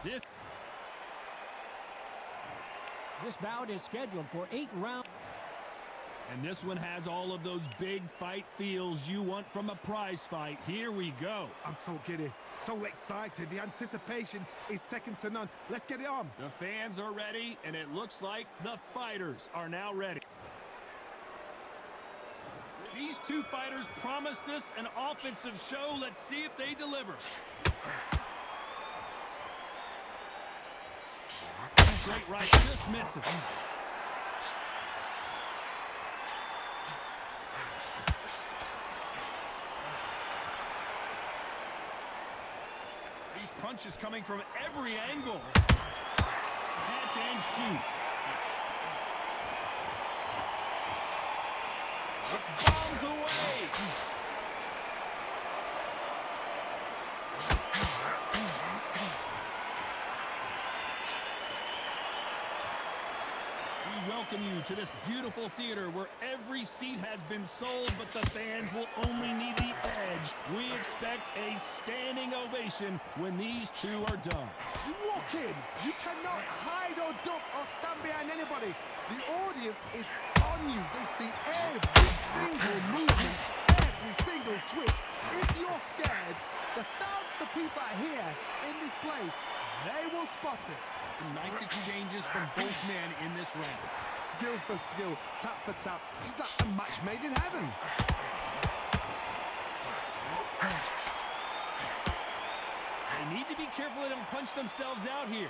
This bout is scheduled for 8 rounds. And this one has all of those big fight feels you want from a prize fight. Here we go. I'm so giddy, so excited. The anticipation is second to none. Let's get it on. The fans are ready, and it looks like the fighters are now ready. These two fighters promised us an offensive show. Let's see if they deliver. Straight right, just misses. These punches coming from every angle. Catch and shoot. It's bombs away. We welcome you to this beautiful theater where every seat has been sold, but the fans will only need the edge. We expect a standing ovation when these two are done. You walk in, you cannot hide or duck or stand behind anybody. The audience is on you. They see every single movement, every single twitch. If you're scared, the thousands of people are here in this place. They will spot it. Some nice exchanges from both men in this round. Skill for skill, tap for tap. Just like a match made in heaven. They need to be careful they don't punch themselves out here.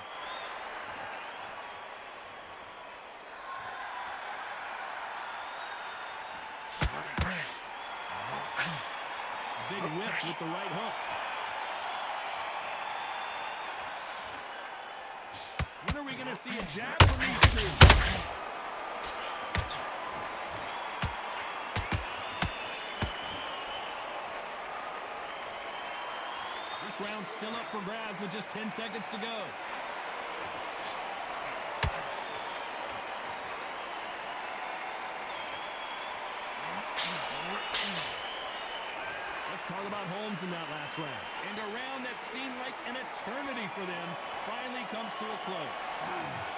Big whiff with the right hook. When are we going to see a jab from these two? This round's still up for grabs with just 10 seconds to go. Let's talk about Holmes in that last round. And a round that seemed like an eternity for them finally comes to a close.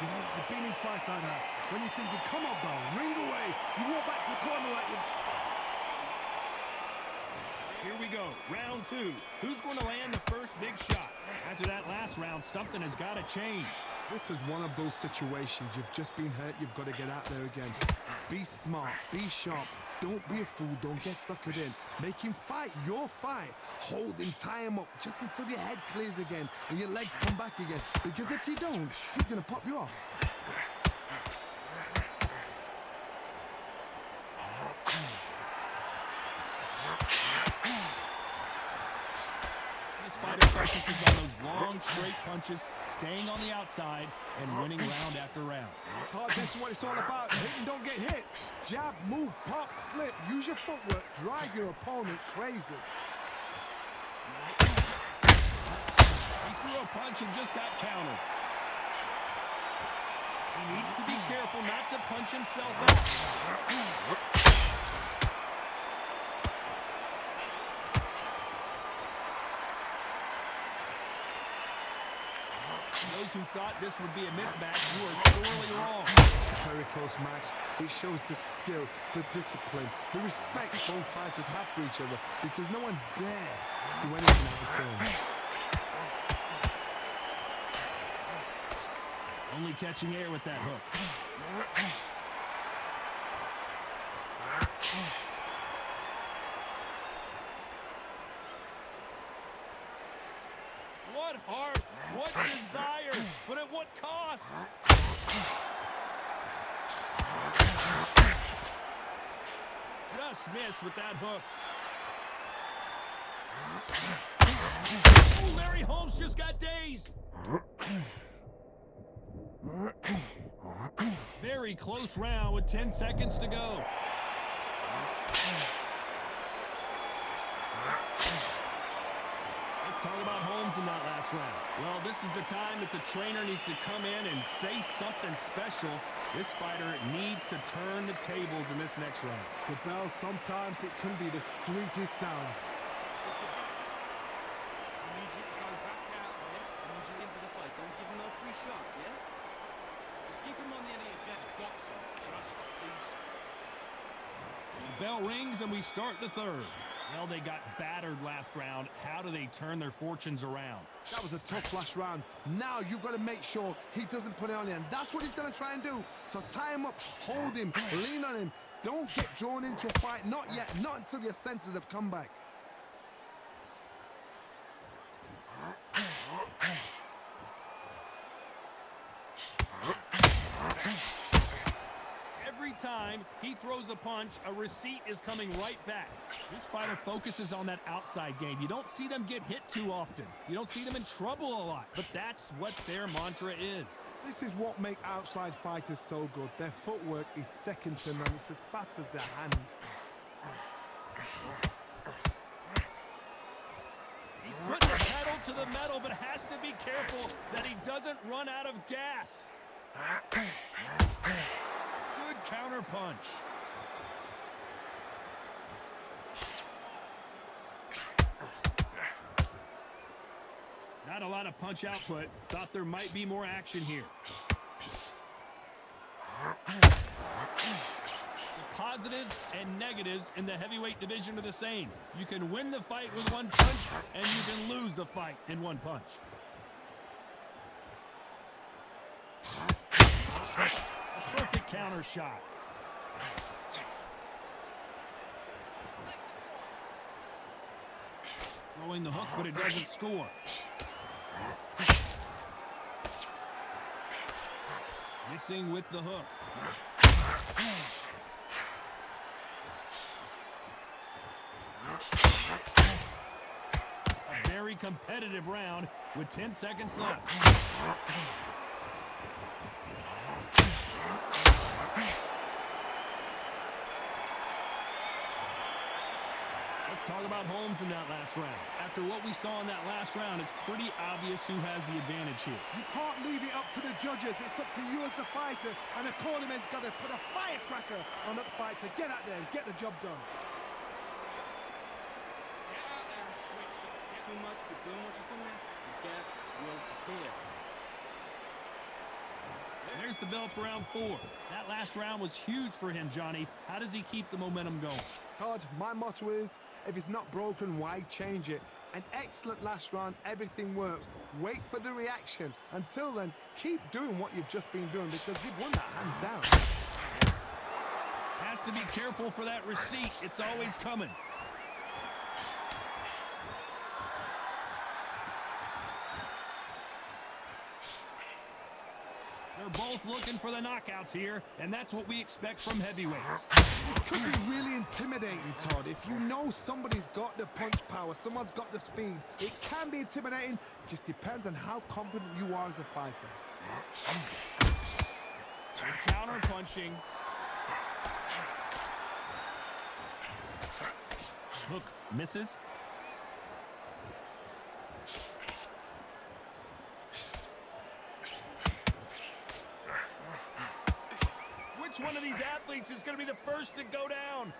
You know, I've been in fights like that. When you're thinking, come on, bro, ring away. You walk back to the corner like you... Here we go, round two. Who's going to land the first big shot? After that last round, something has got to change. This is one of those situations. You've just been hurt. You've got to get out there again. Be smart. Be sharp. Don't be a fool. Don't get suckered in. Make him fight your fight. Hold him, tie him up just until your head clears again and your legs come back again. Because if you don't, he's going to pop you off. This fighter focuses on those long, straight punches, staying on the outside, and winning round after round. Cards, this is what it's all about. Hit and don't get hit. Jab, move, pop, slip. Use your footwork. Drive your opponent crazy. He threw a punch and just got countered. He needs to be careful not to punch himself out. Those who thought this would be a mismatch, you are sorely wrong. Very close match. It shows the skill, the discipline, the respect both fighters have for each other because no one dare do anything out of turn. Only catching air with that hook. What heart, what desire, but at what cost? Just missed with that hook. Oh, Larry Holmes just got dazed. Very close round with 10 seconds to go. Let's talk about Holmes in that last round. Well, this is the time that the trainer needs to come in and say something special. This fighter needs to turn the tables in this next round. The bell, sometimes it can be the sweetest sound. I need you to go back out there. I need you into the fight. Don't bell rings and we start the third. Well, they got battered last round. How do they turn their fortunes around? That was a tough last round. Now you've got to make sure he doesn't put it on you, and that's what he's going to try and do. So tie him up, hold him, lean on him. Don't get drawn into a fight. Not yet. Not until your senses have come back. Every time he throws a punch, a receipt is coming right back. This fighter focuses on that outside game. You don't see them get hit too often. You don't see them in trouble a lot, but that's what their mantra is. This is what makes outside fighters so good. Their footwork is second to none. It's as fast as their hands. He's putting the pedal to the metal, but has to be careful that he doesn't run out of gas. Good counter punch. Not a lot of punch output. Thought there might be more action here. The positives and negatives in the heavyweight division are the same. You can win the fight with one punch, and you can lose the fight in one punch. A perfect counter shot. Throwing the hook, but it doesn't score. Missing with the hook. A very competitive round with 10 seconds left. Let's talk about Holmes in that last round. After what we saw in that last round, it's pretty obvious who has the advantage here. You can't leave it up to the judges. It's up to you as the fighter, and the cornerman's got to put a firecracker on that fight to get out there and get the job done. Get out there and switch it. Get too much, keep doing what you're doing. The gaps will appear. There's the bell for round 4. That last round was huge for him, Johnny. How does he keep the momentum going? Todd, my motto is, if it's not broken, why change it? An excellent last round, everything works. Wait for the reaction. Until then, keep doing what you've just been doing because you've won that hands down. Has to be careful for that receipt. It's always coming. They're both looking for the knockouts here, and that's what we expect from heavyweights. It could be really intimidating, Todd. If you know somebody's got the punch power, someone's got the speed, it can be intimidating. Just depends on how confident you are as a fighter. Counter punching. Hook misses. Which one of these athletes is going to be the first to go down?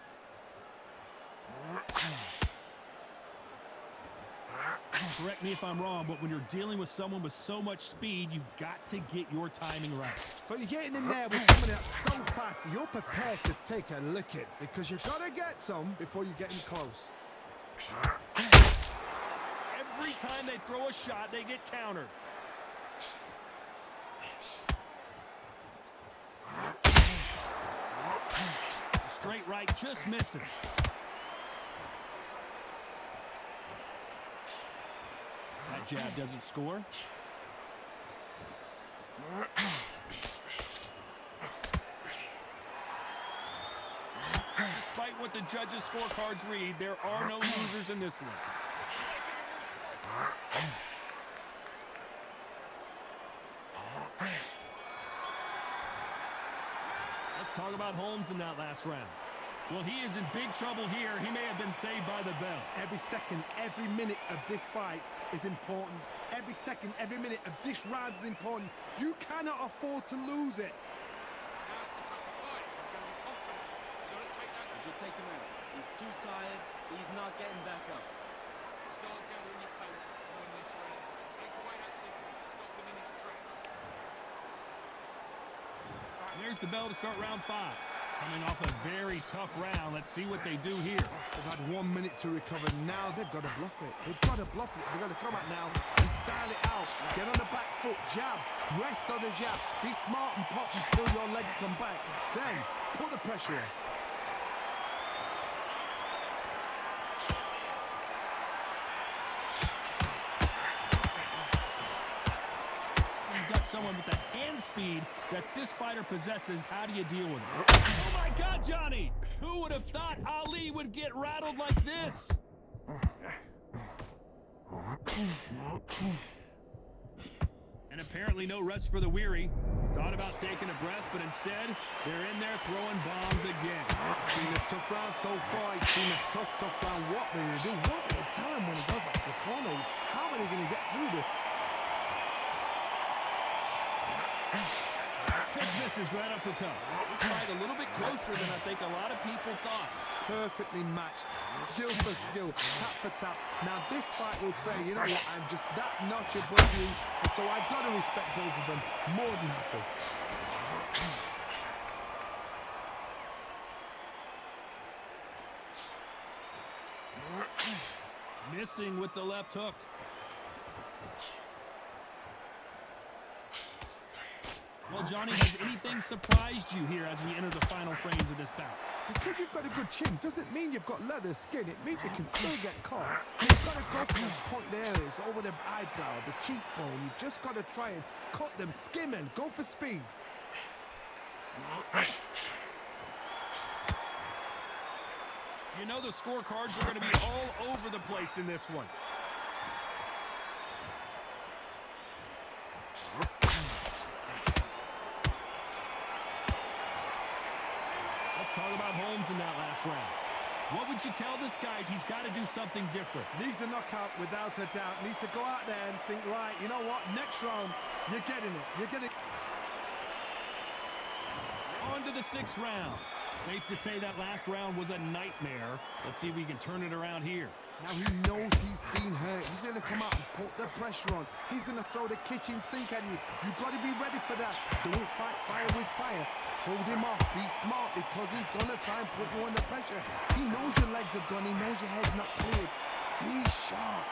Correct me if I'm wrong, but when you're dealing with someone with so much speed, you've got to get your timing right. So you're getting in there with somebody that's so fast, you're prepared to take a licking because you've got to get some before you get in close. Every time they throw a shot, they get countered. Straight right just misses. That jab doesn't score. Despite what the judges' scorecards read, there are no losers in this one. Let's talk about Holmes in that last round. Well, he is in big trouble here. He may have been saved by the bell. Every second, every minute of this fight is important. Every second, every minute of this round is important. You cannot afford to lose it. Now it's a tougher fight. He's going to be confident. You've got to take that. Would you take him out? He's too tired. He's not getting back up. Start gathering your pace and win this round. Take away that confidence. Stop him in his tracks. There's the bell to start round 5. Coming off a very tough round. Let's see what they do here. They've had 1 minute to recover. Now they've got to bluff it. They've got to bluff it. They've got to come out now and style it out. Get on the back foot, jab. Rest on the jab. Be smart and pop until your legs come back. Then put the pressure on. Someone with the hand speed that this fighter possesses. How do you deal with it? Oh my God, Johnny! Who would have thought Ali would get rattled like this? And apparently no rest for the weary. Thought about taking a breath, but instead they're in there throwing bombs again. Been a tough round so far. It's been a tough round. What are they going to do? What are they tell him when he goes back to the corner? How are they going to get through this? Just misses right uppercut. This fight a little bit closer than I think a lot of people thought. Perfectly matched, skill for skill, tap for tap. Now this fight will say, you know what, I'm just that notch above you, so I've got to respect both of them more than happy. Missing with the left hook. Well, Johnny, has anything surprised you here as we enter the final frames of this bout? Because you've got a good chin doesn't mean you've got leather skin. It means you can still get caught. So you've got to go to these point areas over the eyebrow, the cheekbone. You've just got to try and cut them, skim and go for speed. You know the scorecards are going to be all over the place in this one. Let's talk about Holmes in that last round. What would you tell this guy? He's got to do something different. Needs a knockout without a doubt. Needs to go out there and think, right, you know what, next round, you're getting it. You're getting it. On to the 6th round. Safe to say that last round was a nightmare. Let's see if we can turn it around here. Now he knows he's been hurt. He's going to come out and put the pressure on. He's going to throw the kitchen sink at you. You've got to be ready for that. Don't fight fire with fire. Hold him off. Be smart because he's going to try and put you under pressure. He knows your legs have gone. He knows your head's not cleared. Be sharp.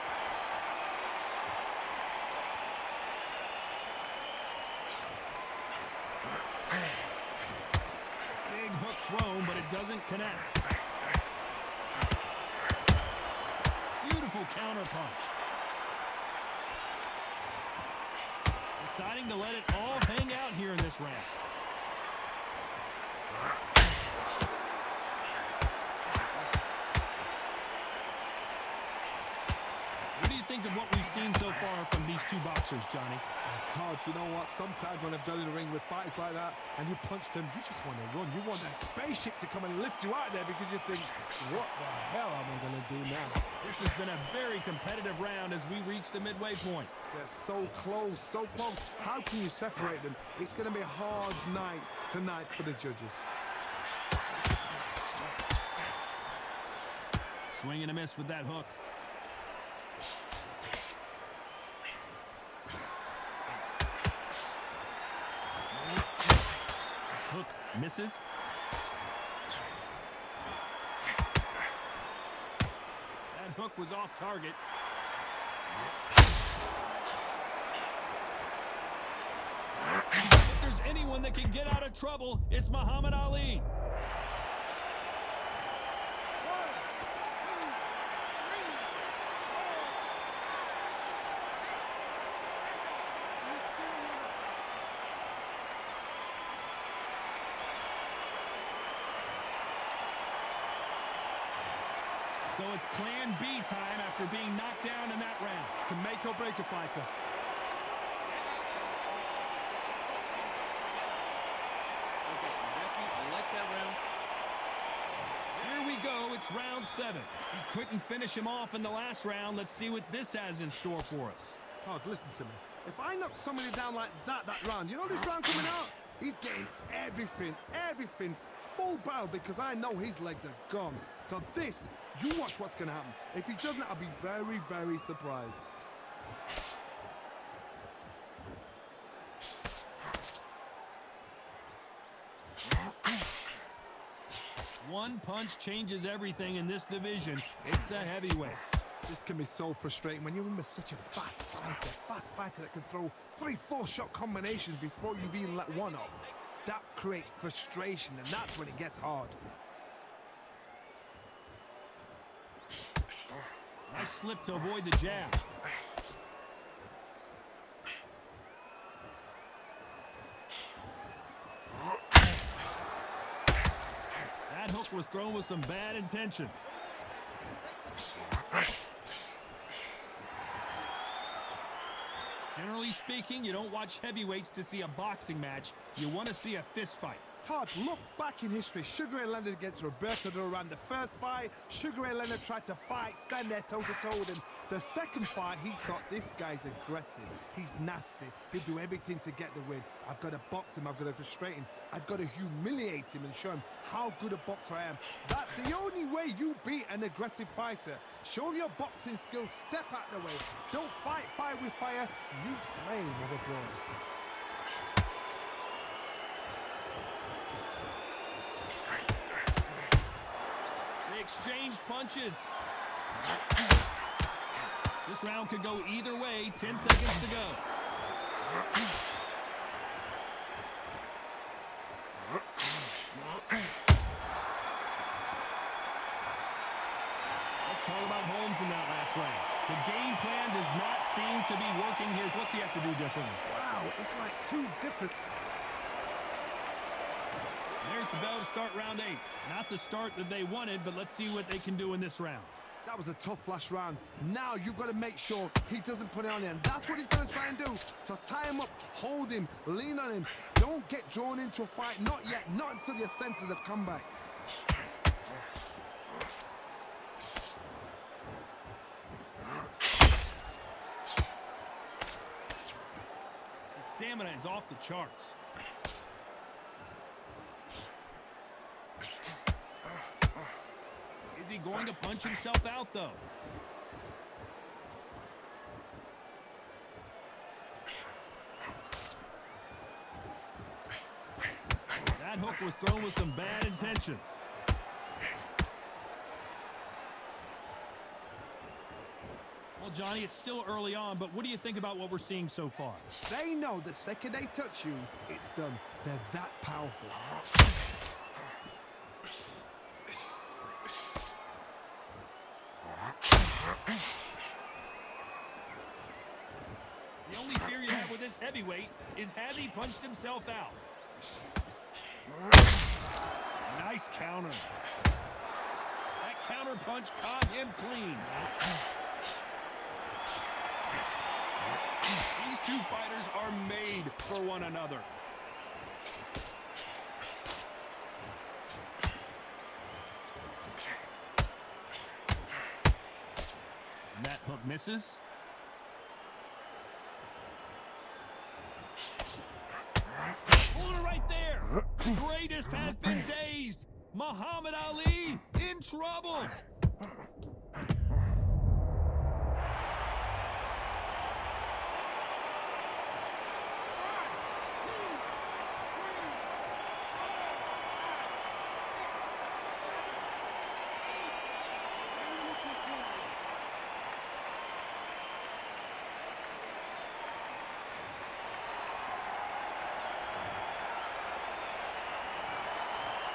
Big hook thrown, but it doesn't connect. Beautiful counter punch. Deciding to let it all hang out here in this round. What do you think of what we've seen so far from these two boxers, Johnny? Todd, you know what? Sometimes when I've done in the ring with fighters like that and you punch them, you just want to run. You want that spaceship to come and lift you out there because you think, what the hell am I going to do now? This has been a very competitive round as we reach the midway point. They're so close, so close. How can you separate them? It's going to be a hard night tonight for the judges. Swing and a miss with that hook. Hook misses. That hook was off target. If there's anyone that can get out of trouble, it's Muhammad Ali. So it's plan B time after being knocked down in that round. Can make or break a fighter. Okay, Becky, I like that round. Here we go, it's round 7. He couldn't finish him off in the last round. Let's see what this has in store for us. Todd, listen to me. If I knock somebody down like that round, you know this round coming out? He's getting everything full barrel because I know his legs are gone. So this, you watch what's going to happen. If he doesn't, I'll be very, very surprised. One punch changes everything in this division. It's the heavyweights. This can be so frustrating when you're in with such a fast fighter that can throw 3-4 shot combinations before you've even let one off. That creates frustration, and that's when it gets hard. Nice slip to avoid the jab. That hook was thrown with some bad intentions. Generally speaking, you don't watch heavyweights to see a boxing match. You want to see a fist fight. Todd, look back in history. Sugar Ray Leonard against Roberto Duran. The first fight, Sugar Ray Leonard tried to fight, stand there toe-to-toe with him. The second fight, he thought, this guy's aggressive. He's nasty. He'll do everything to get the win. I've got to box him. I've got to frustrate him. I've got to humiliate him and show him how good a boxer I am. That's the only way you beat an aggressive fighter. Show him your boxing skills. Step out the way. Don't fight fire with fire. Use brain over brawn. Exchange punches. This round could go either way. 10 seconds to go. Let's talk about Holmes in that last round. The game plan does not seem to be working here. What's he have to do differently? Wow, it's like two different... There's the bell to start round 8. Not the start that they wanted, but let's see what they can do in this round. That was a tough last round. Now you've got to make sure he doesn't put it on him. That's what he's going to try and do. So tie him up, hold him, lean on him. Don't get drawn into a fight. Not yet. Not until your senses have come back. His stamina is off the charts. Is he going to punch himself out, though? That hook was thrown with some bad intentions. Well, Johnny, it's still early on, but what do you think about what we're seeing so far? They know the second they touch you, it's done. They're that powerful. The only fear you have with this heavyweight is has he punched himself out? Nice counter. That counter punch caught him clean. These two fighters are made for one another. And that hook misses. Pulled it right there. The greatest has been dazed. Muhammad Ali in trouble.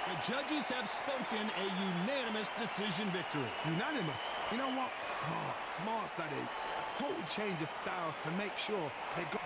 The judges have spoken a unanimous decision victory. Unanimous. You know what? Smart. Smarts, that is. A total change of styles to make sure they got...